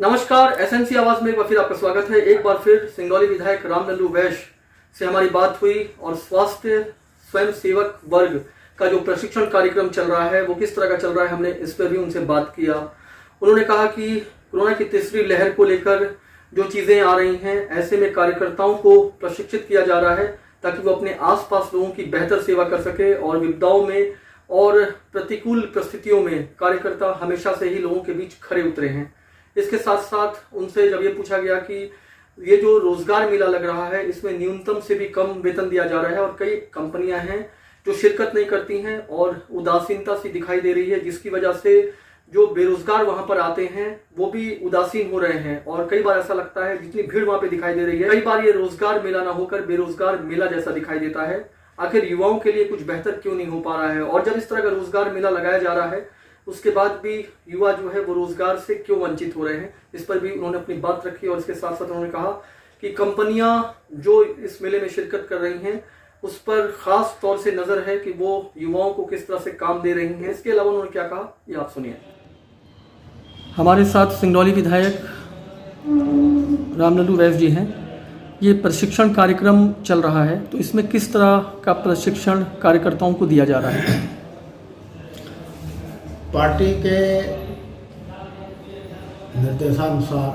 नमस्कार, एसएनसी आवाज में एक बार फिर आपका स्वागत है। एक बार फिर सिंगरौली विधायक रामनल्लू वैश्य से हमारी बात हुई और स्वास्थ्य स्वयं सेवक वर्ग का जो प्रशिक्षण कार्यक्रम चल रहा है वो किस तरह का चल रहा है, हमने इस पर भी उनसे बात किया। उन्होंने कहा कि कोरोना की तीसरी लहर को लेकर जो चीजें आ रही हैं, ऐसे में कार्यकर्ताओं को प्रशिक्षित किया जा रहा है ताकि वो अपने आसपास लोगों की बेहतर सेवा कर सके और विपदाओं में और प्रतिकूल परिस्थितियों में कार्यकर्ता हमेशा से ही लोगों के बीच खरे उतरे हैं। इसके साथ साथ उनसे जब ये पूछा गया कि ये जो रोजगार मेला लग रहा है इसमें न्यूनतम से भी कम वेतन दिया जा रहा है और कई कंपनियां हैं जो शिरकत नहीं करती हैं और उदासीनता सी दिखाई दे रही है, जिसकी वजह से जो बेरोजगार वहां पर आते हैं वो भी उदासीन हो रहे हैं। और कई बार ऐसा लगता है जितनी भीड़ वहां पे दिखाई दे रही है, कई बार ये रोजगार मेला ना होकर बेरोजगार मेला जैसा दिखाई देता है। आखिर युवाओं के लिए कुछ बेहतर क्यों नहीं हो पा रहा है, और जब इस तरह का रोजगार मेला लगाया जा रहा है उसके बाद भी युवा जो है वो रोजगार से क्यों वंचित हो रहे हैं, इस पर भी उन्होंने अपनी बात रखी। और इसके साथ साथ उन्होंने कहा कि कंपनियां जो इस मेले में शिरकत कर रही हैं उस पर खास तौर से नजर है कि वो युवाओं को किस तरह से काम दे रही हैं। इसके अलावा उन्होंने क्या कहा ये आप सुनिए। हमारे साथ सिंगरौली विधायक रामनल्लू वैश्य जी हैं। ये प्रशिक्षण कार्यक्रम चल रहा है तो इसमें किस तरह का प्रशिक्षण कार्यकर्ताओं को दिया जा रहा है? पार्टी के निर्देशानुसार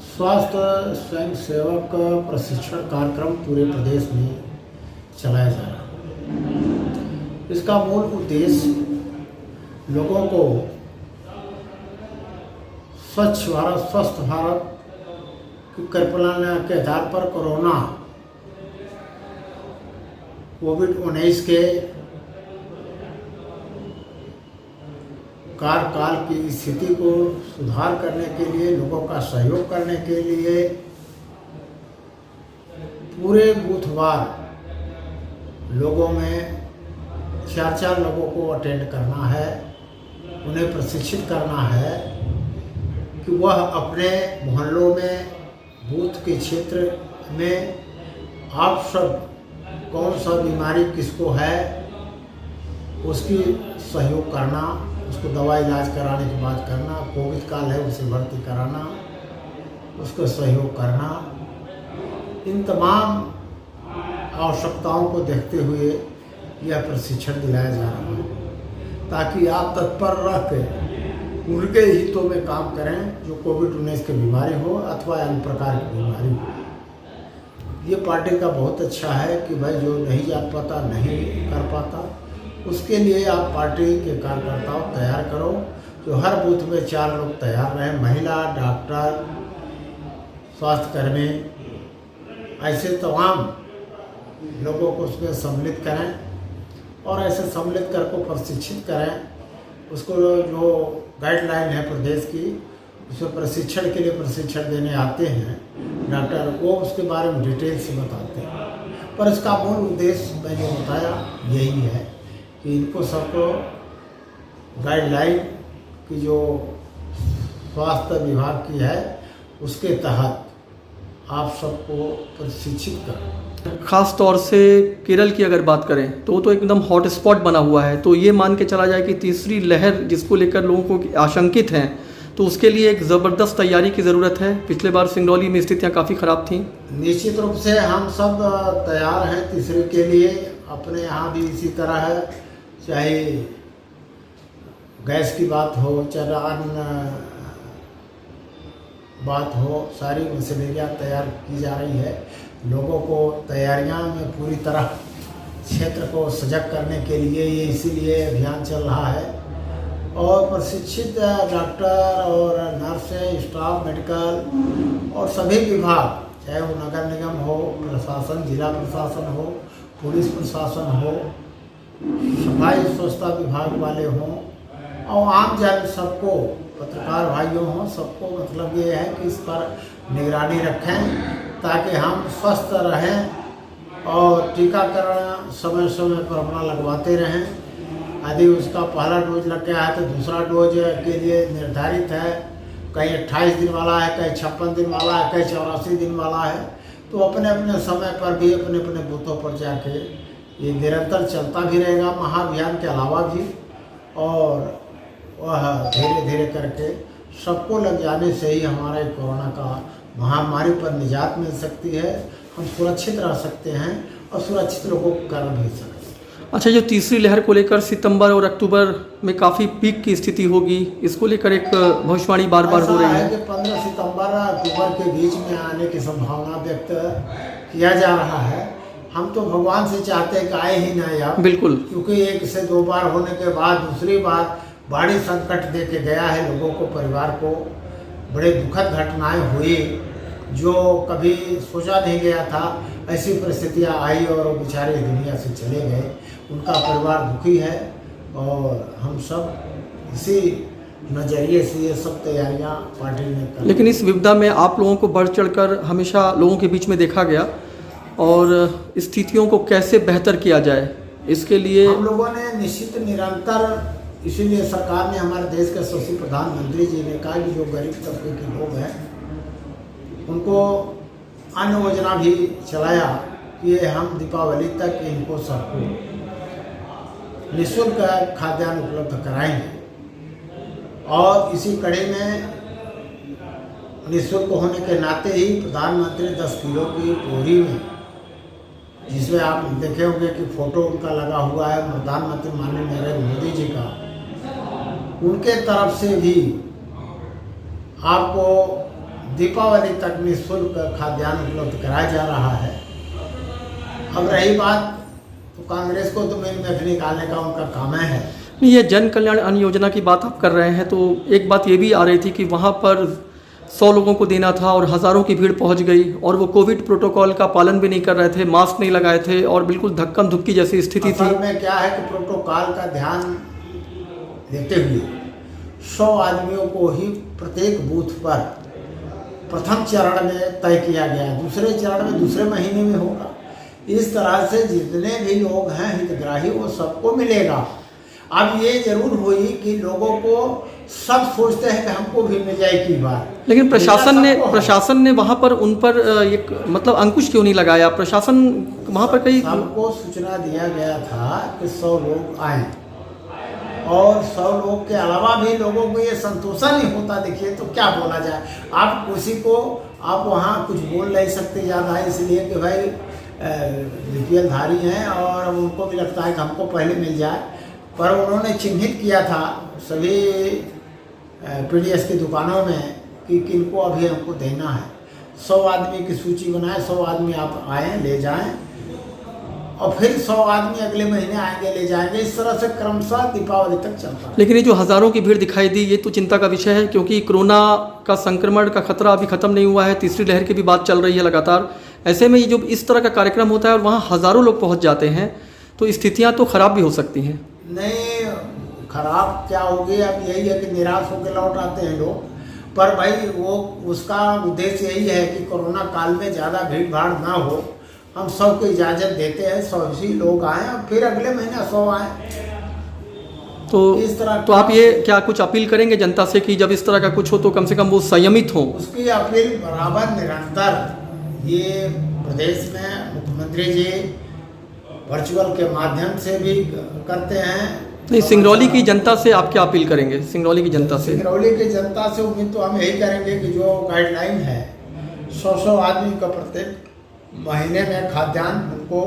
स्वास्थ्य स्वयं सेवक प्रशिक्षण कार्यक्रम पूरे प्रदेश में चलाया जा रहा है। इसका मूल उद्देश्य लोगों को स्वच्छ भारत स्वस्थ भारत की कल्पना के आधार पर कोविड-19 के कार्यकाल की स्थिति को सुधार करने के लिए, लोगों का सहयोग करने के लिए पूरे बूथवार लोगों में 4 लोगों को अटेंड करना है, उन्हें प्रशिक्षित करना है कि वह अपने मोहल्लों में, बूथ के क्षेत्र में आप सब कौन सा बीमारी किसको है उसकी सहयोग करना, उसको दवा इलाज कराने की बात करना, कोविड काल है उसे भर्ती कराना, उसको सहयोग करना। इन तमाम आवश्यकताओं को देखते हुए यह प्रशिक्षण दिलाया जा रहा है ताकि आप तत्पर रह कर उनके हितों में काम करें जो कोविड-19 की बीमारी हो अथवा अन्य प्रकार की बीमारी हो। ये पार्टी का बहुत अच्छा है कि भाई जो नहीं जा पाता, नहीं कर पाता, उसके लिए आप पार्टी के कार्यकर्ताओं तैयार करो, जो हर बूथ में 4 लोग तैयार रहें, महिला, डॉक्टर, स्वास्थ्यकर्मी, ऐसे तमाम लोगों को उसमें सम्मिलित करें और ऐसे सम्मिलित कर को प्रशिक्षित करें। उसको जो गाइडलाइन है प्रदेश की, उसमें प्रशिक्षण के लिए प्रशिक्षण देने आते हैं डॉक्टर, वो उसके बारे में डिटेल से बताते हैं। पर इसका मूल उद्देश्य मैंने बताया यही है कि इनको सबको गाइडलाइन की जो स्वास्थ्य विभाग की है उसके तहत आप सबको प्रशिक्षित करें। खास तौर से केरल की अगर बात करें तो वो तो एकदम हॉटस्पॉट बना हुआ है, तो ये मान के चला जाए कि तीसरी लहर जिसको लेकर लोगों को आशंकित हैं तो उसके लिए एक ज़बरदस्त तैयारी की ज़रूरत है। पिछले बार सिंगरौली में स्थितियाँ काफ़ी ख़राब थीं। निश्चित रूप से हम सब तैयार हैं तीसरे के लिए। अपने यहाँ भी इसी तरह है, चाहे गैस की बात हो, चाहे अन्य बात हो, सारी मशीनरियाँ तैयार की जा रही है। लोगों को तैयारियां में पूरी तरह क्षेत्र को सजग करने के लिए ये इसीलिए अभियान चल रहा है। और प्रशिक्षित डॉक्टर और नर्स, स्टाफ, मेडिकल और सभी विभाग, चाहे वो नगर निगम हो, प्रशासन, जिला प्रशासन हो, पुलिस प्रशासन हो, सफाई स्वच्छता विभाग वाले हों और आम जन सबको, पत्रकार भाइयों हों, सबको मतलब ये है कि इस पर निगरानी रखें ताकि हम स्वस्थ रहें और टीकाकरण समय समय पर अपना लगवाते रहें। यदि उसका पहला डोज लग गया है तो दूसरा डोज के लिए निर्धारित है, कहीं 28 दिन वाला है, कहीं 56 दिन वाला है, कहीं 84 दिन वाला है, तो अपने अपने समय पर भी अपने अपने बूथों पर जाके ये निरंतर चलता भी रहेगा महाअभियान के अलावा भी। और वह धीरे धीरे करके सबको लग जाने से ही हमारा ये कोरोना का महामारी पर निजात मिल सकती है, हम सुरक्षित रह सकते हैं और सुरक्षित लोगों को कर भी सकते हैं। अच्छा, जो तीसरी लहर को लेकर सितंबर और अक्टूबर में काफ़ी पीक की स्थिति होगी, इसको लेकर एक भविष्यवाणी बार बार हो रही है कि 15 सितंबर अक्टूबर के बीच में आने की संभावना व्यक्त किया जा रहा है। हम तो भगवान से चाहते हैं कि आए ही ना यार, बिल्कुल, क्योंकि एक से दो बार होने के बाद दूसरी बार बड़ी संकट दे के गया है लोगों को, परिवार को। बड़े दुखद घटनाएं हुई जो कभी सोचा नहीं गया था, ऐसी परिस्थितियां आई और वो बेचारे दुनिया से चले गए। उनका परिवार दुखी है और हम सब इसी नज़रिए से ये सब तैयारियां पार्टी ने कर। लेकिन इस विपदा में आप लोगों को बढ़ चढ़कर हमेशा लोगों के बीच में देखा गया, और स्थितियों को कैसे बेहतर किया जाए इसके लिए हम लोगों ने निश्चित निरंतर, इसीलिए सरकार ने, हमारे देश के यशस्वी प्रधानमंत्री जी ने कहा कि जो गरीब तबके के लोग हैं उनको अन्य योजना भी चलाया कि हम दीपावली तक इनको सबको निःशुल्क खाद्यान्न उपलब्ध कराएंगे। और इसी कड़ी में निःशुल्क होने के नाते ही प्रधानमंत्री 10 किलो की बोरी में, जिसमें आप देखे होंगे कि फोटो उनका लगा हुआ है प्रधानमंत्री माननीय नरेंद्र मोदी जी का, उनके तरफ से भी आपको दीपावली तक निःशुल्क खाद्यान्न उपलब्ध कराया जा रहा है। अब रही बात, तो कांग्रेस को तो मिल में निकालने का उनका काम है। ये जन कल्याण अन्न योजना की बात आप कर रहे हैं, तो एक बात ये भी आ रही थी कि वहाँ पर 100 लोगों को देना था और हज़ारों की भीड़ पहुँच गई, और वो कोविड प्रोटोकॉल का पालन भी नहीं कर रहे थे, मास्क नहीं लगाए थे, और बिल्कुल धक्कम धुक्की जैसी स्थिति थी। असल में क्या है कि प्रोटोकॉल का ध्यान देते हुए 100 आदमियों को ही प्रत्येक बूथ पर प्रथम चरण में तय किया गया, दूसरे चरण में दूसरे महीने में होगा। इस तरह से जितने भी लोग हैं हितग्राही वो सबको मिलेगा। अब ये जरूर हुई कि लोगों को सब सोचते हैं कि हमको भी मिल जाए की बात, लेकिन प्रशासन ने वहाँ पर उन पर एक मतलब अंकुश क्यों नहीं लगाया? प्रशासन वहाँ पर कई सबको सूचना दिया गया था कि 100 लोग आए, और 100 लोग के अलावा भी लोगों को ये संतोषा नहीं होता। देखिए तो क्या बोला जाए, आप किसी को आप वहाँ कुछ बोल नहीं सकते ज़्यादा, इसलिए कि भाई बीपीएल धारी हैं और उनको भी लगता है कि हमको पहले मिल जाए। पर उन्होंने चिन्हित किया था सभी पीडीएस की दुकानों में कि किनको अभी हमको देना है। 100 आदमी की सूची बनाए, 100 आदमी आप आएँ ले जाएं, और फिर 100 आदमी अगले महीने आएंगे ले जाएंगे। इस तरह से क्रमशः दीपावली तक चलता है। लेकिन ये जो हज़ारों की भीड़ दिखाई दी, ये तो चिंता का विषय है, क्योंकि कोरोना का संक्रमण का खतरा अभी ख़त्म नहीं हुआ है, तीसरी लहर की भी बात चल रही है लगातार। ऐसे में ये जो इस तरह का कार्यक्रम होता है और वहाँ हज़ारों लोग पहुँच जाते हैं, तो स्थितियाँ तो ख़राब भी हो सकती हैं। नहीं, खराब क्या होगी, अब यही है कि निराश होकर लौट आते हैं लोग। पर भाई वो उसका उद्देश्य यही है कि कोरोना काल में ज़्यादा भीड़ भाड़ ना हो, हम सबको इजाज़त देते हैं 100 ही लोग आएँ और फिर अगले महीने 100 आएँ। तो इस तरह तो आप ये क्या कुछ अपील करेंगे जनता से कि जब इस तरह का कुछ हो तो कम से कम वो संयमित हों? उसकी अपील बराबर निरंतर ये प्रदेश में मुख्यमंत्री जी वर्चुअल के माध्यम से भी करते हैं। नहीं, सिंगरौली की जनता से आप क्या अपील करेंगे? सिंगरौली की जनता से सिंगरौली की जनता से उम्मीद तो हम यही करेंगे कि जो गाइडलाइन है 100 आदमी का प्रत्येक महीने में खाद्यान्न उनको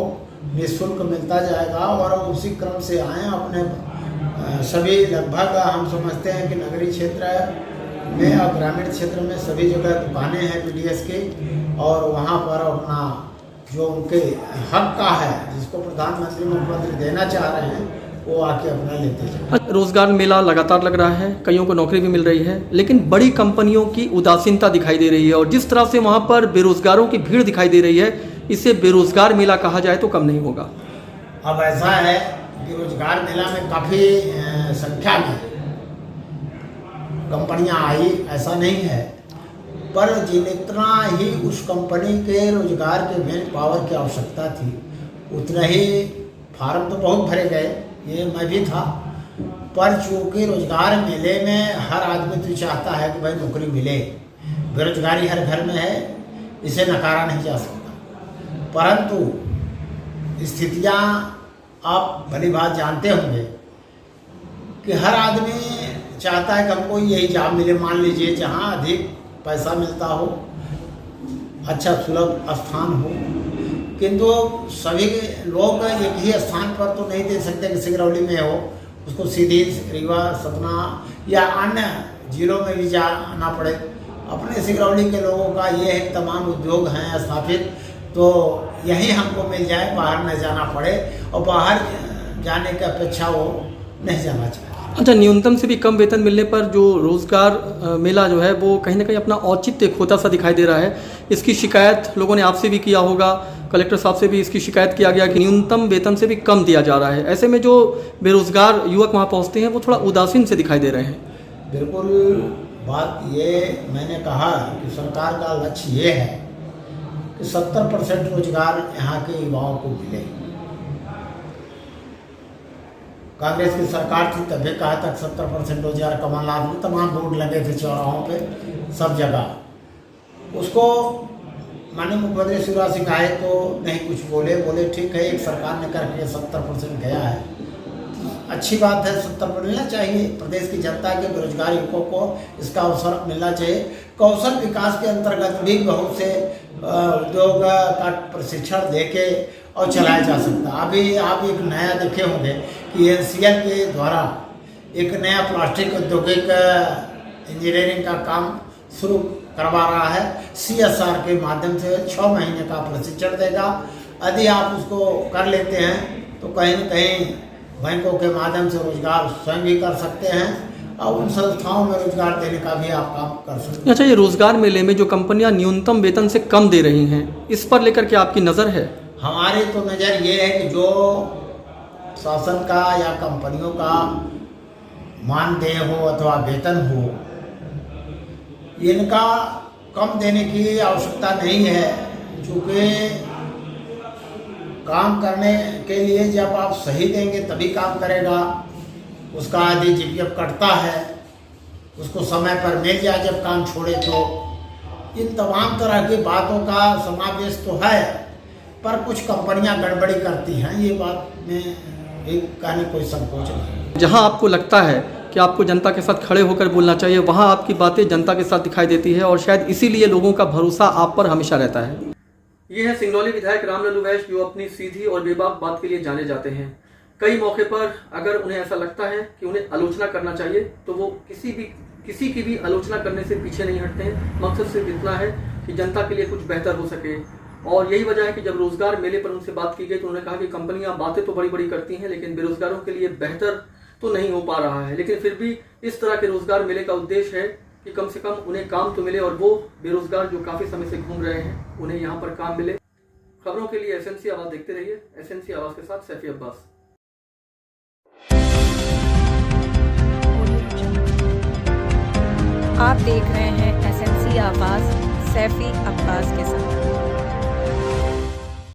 निःशुल्क मिलता जाएगा, और उसी क्रम से आएँ। अपने सभी लगभग हम समझते हैं कि नगरीय क्षेत्र में और ग्रामीण क्षेत्र में सभी जगह दुकानें हैं पीडीएस की, और वहाँ पर अपना जो उनके हक का है, जिसको प्रधानमंत्री मुख्यमंत्री देना चाह रहे हैं, वो आके अपना लेते हैं। रोजगार मेला लगातार लग रहा है, कईयों को नौकरी भी मिल रही है, लेकिन बड़ी कंपनियों की उदासीनता दिखाई दे रही है, और जिस तरह से वहाँ पर बेरोजगारों की भीड़ दिखाई दे रही है, इसे बेरोजगार मेला कहा जाए तो कम नहीं होगा। अब ऐसा है कि रोजगार मेला में काफ़ी संख्या में कंपनियां आई, ऐसा नहीं है, पर जितना ही उस कंपनी के रोजगार के मैन पावर की आवश्यकता थी, उतना ही फार्म तो बहुत भरे गए, ये मैं भी था। पर चूँकि रोजगार मेले में हर आदमी तो चाहता है कि भाई नौकरी मिले, बेरोजगारी हर घर में है, इसे नकारा नहीं जा सकता। परंतु स्थितियाँ आप भली बात जानते होंगे कि हर आदमी चाहता है कि हमको यही जॉब मिले, मान लीजिए जहाँ अधिक पैसा मिलता हो, अच्छा सुलभ स्थान हो, किंतु सभी लोग एक ही स्थान पर तो नहीं दे सकते कि सिंगरौली में हो, उसको सीधी रीवा, सतना या अन्य जिलों में भी जाना पड़े। अपने सिंगरौली के लोगों का ये है, तमाम उद्योग हैं स्थापित, तो यही हमको मिल जाए, बाहर न जाना पड़े, और बाहर जाने की अपेक्षा वो नहीं जाना चाहिए। अच्छा, न्यूनतम से भी कम वेतन मिलने पर जो रोजगार मेला जो है वो कहीं ना कहीं अपना औचित्य खोता सा दिखाई दे रहा है। इसकी शिकायत लोगों ने आपसे भी किया होगा, कलेक्टर साहब से भी इसकी शिकायत किया गया कि न्यूनतम वेतन से भी कम दिया जा रहा है। ऐसे में जो बेरोजगार युवक वहाँ पहुँचते हैं वो थोड़ा उदासीन से दिखाई दे रहे हैं। बिल्कुल, बात ये मैंने कहा कि सरकार का लक्ष्य ये है कि 70% रोजगार यहाँ के युवाओं को मिले। कांग्रेस की सरकार थी तभी कहा तक 70% रोजगार, कमलनाथ में तमाम बोर्ड लगे थे चौराहों पे, सब जगह। उसको माननीय मुख्यमंत्री शिवराज सिंह आए तो नहीं कुछ बोले ठीक है, एक सरकार ने करके 70% गया है, अच्छी बात है, 70% मिलना चाहिए। प्रदेश की जनता के बेरोजगार युवकों को इसका अवसर मिलना चाहिए। कौशल विकास के अंतर्गत भी बहुत से उद्योग का प्रशिक्षण देके और चलाया जा सकता है। अभी आप एक नया देखे होंगे कि NCL के द्वारा एक नया प्लास्टिक औद्योगिक इंजीनियरिंग का काम शुरू करवा रहा है। CSR के माध्यम से 6 महीने का प्रशिक्षण देगा। यदि आप उसको कर लेते हैं तो कहीं न कहीं बैंकों के माध्यम से रोजगार स्वयं भी कर सकते हैं और उन संस्थाओं में रोजगार देने का भी आप काम कर सकते हैं। अच्छा, ये रोजगार मेले में जो कंपनियां न्यूनतम वेतन से कम दे रही हैं, इस पर लेकर के आपकी नज़र है? हमारी तो नज़र ये है कि जो शासन का या कंपनियों का मानदेय हो अथवा वेतन हो, इनका कम देने की आवश्यकता नहीं है, क्योंकि काम करने के लिए जब आप सही देंगे तभी काम करेगा। उसका यदि GPF कटता है, उसको समय पर मिल जाए जब काम छोड़े, तो इन तमाम तरह की बातों का समावेश तो है, पर कुछ कंपनियां गड़बड़ी करती हैं, ये बात में भी कहने कोई संकोच नहीं। जहां आपको लगता है कि आपको जनता के साथ खड़े होकर बोलना चाहिए, वहां आपकी बातें जनता के साथ दिखाई देती है और शायद इसीलिए लोगों का भरोसा आप पर हमेशा रहता है। ये है सिंगरौली विधायक रामलल्लू वैश्य, जो अपनी सीधी और बेबाक बात के लिए जाने जाते हैं। कई मौके पर अगर उन्हें ऐसा लगता है कि उन्हें आलोचना करना चाहिए तो वो किसी की भी आलोचना करने से पीछे नहीं हटते हैं। मकसद सिर्फ इतना है कि जनता के लिए कुछ बेहतर हो सके। और यही वजह है कि जब रोजगार मेले पर उनसे बात की गई तो उन्होंने कहा कि कंपनियां बातें तो बड़ी बड़ी करती हैं, लेकिन बेरोजगारों के लिए बेहतर तो नहीं हो पा रहा है। लेकिन फिर भी इस तरह के रोजगार मेले का उद्देश्य है कि कम से कम उन्हें काम तो मिले और वो बेरोजगार जो काफी समय से घूम रहे हैं उन्हें यहाँ पर काम मिले। खबरों के लिए SNC आवाज देखते रहिए। SNC आवाज के साथ सैफी अब्बास। आप देख रहे हैं SNC आवाज सैफी अब्बास के साथ।